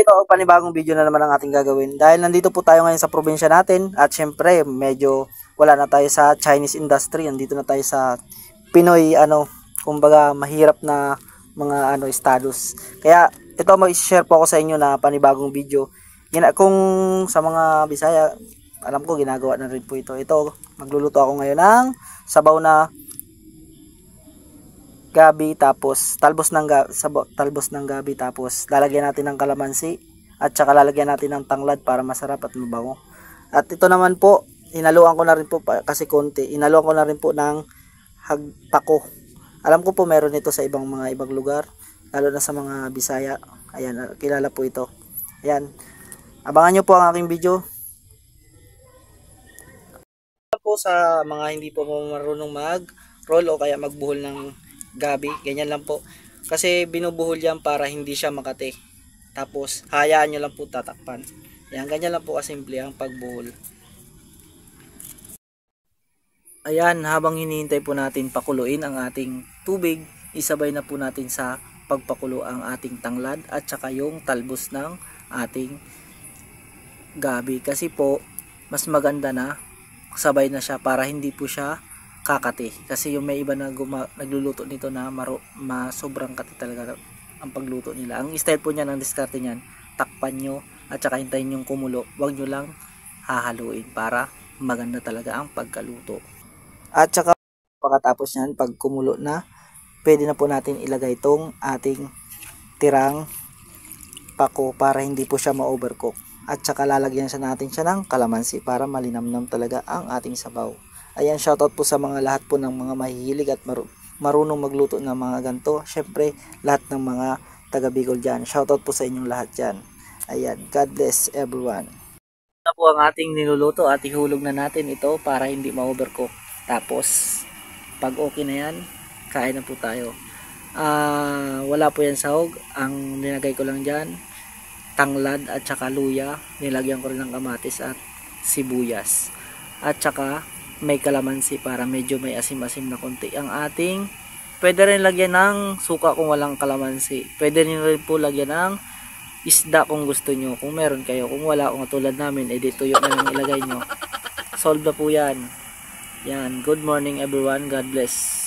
ito, panibagong video na naman ang ating gagawin. Dahil nandito po tayo ngayon sa probinsya natin at syempre medyo wala na tayo sa Chinese industry. Nandito na tayo sa Pinoy kumbaga mahirap na mga estados. Kaya ito mag-share po ako sa inyo na panibagong video. Kung sa mga Bisaya, alam ko ginagawa na rin po ito. Ito, magluluto ako ngayon ng sabaw na gabi, tapos talbos ng gabi, tapos lalagyan natin ng kalamansi at saka lalagyan natin ng tanglad para masarap at mabango. At ito naman po, inaluan ko na rin po kasi konti. Inaluan ko na rin po ng hagtako. Alam ko po meron ito sa ibang lugar, lalo na sa mga Bisaya. Ayan, kilala po ito. Ayan. Abangan nyo po ang aking video. Po sa mga hindi po marunong mag-roll o kaya magbuhol ng gabi, ganyan lang po. Kasi binubuhol yan para hindi siya makate. Tapos hayaan nyo lang po tatakpan. Yan, ganyan lang po kasimple ang pagbuhol. Ayan, habang hinihintay po natin pakuluin ang ating tubig, isabay na po natin sa pagpakulo ang ating tanglad at saka yung talbos ng ating gabi. Kasi po, mas maganda na sabay na siya para hindi po siya kakati. Kasi yung may iba na nagluluto nito na sobrang kati talaga ang pagluto nila. Ang style po niya ng diskarte niyan, takpan nyo at saka hintayin yung kumulo. Huwag nyo lang hahaluin para maganda talaga ang pagkaluto. At saka pagkatapos niyan, pag kumulo na, pwede na po natin ilagay itong ating tirang pako para hindi po siya ma-overcook. At saka lalagyan natin siya ng kalamansi para malinamnam talaga ang ating sabaw. Ayan, shoutout po sa mga lahat po ng mga mahihilig at marunong magluto ng mga ganito. Syempre, lahat ng mga taga Bicol dyan. Shoutout po sa inyong lahat dyan. Ayan, God bless everyone. Ito po ang ating niluluto at ihulog na natin ito para hindi ma-overcook. Tapos, pag okay na yan, kain na po tayo. Wala po yan sahog. Ang nilagay ko lang dyan, tanglad at saka luya. Nilagyan ko rin ng kamatis at sibuyas. At saka may kalamansi para medyo may asim-asim na konti ang ating. Pwede rin lagyan ng suka kung walang kalamansi. Pwede rin po lagyan ng isda kung gusto nyo, kung meron kayo. Kung wala, kung tulad namin, edi tuyo na lang ilagay nyo. Solve na po yan. Yan, good morning everyone, God bless.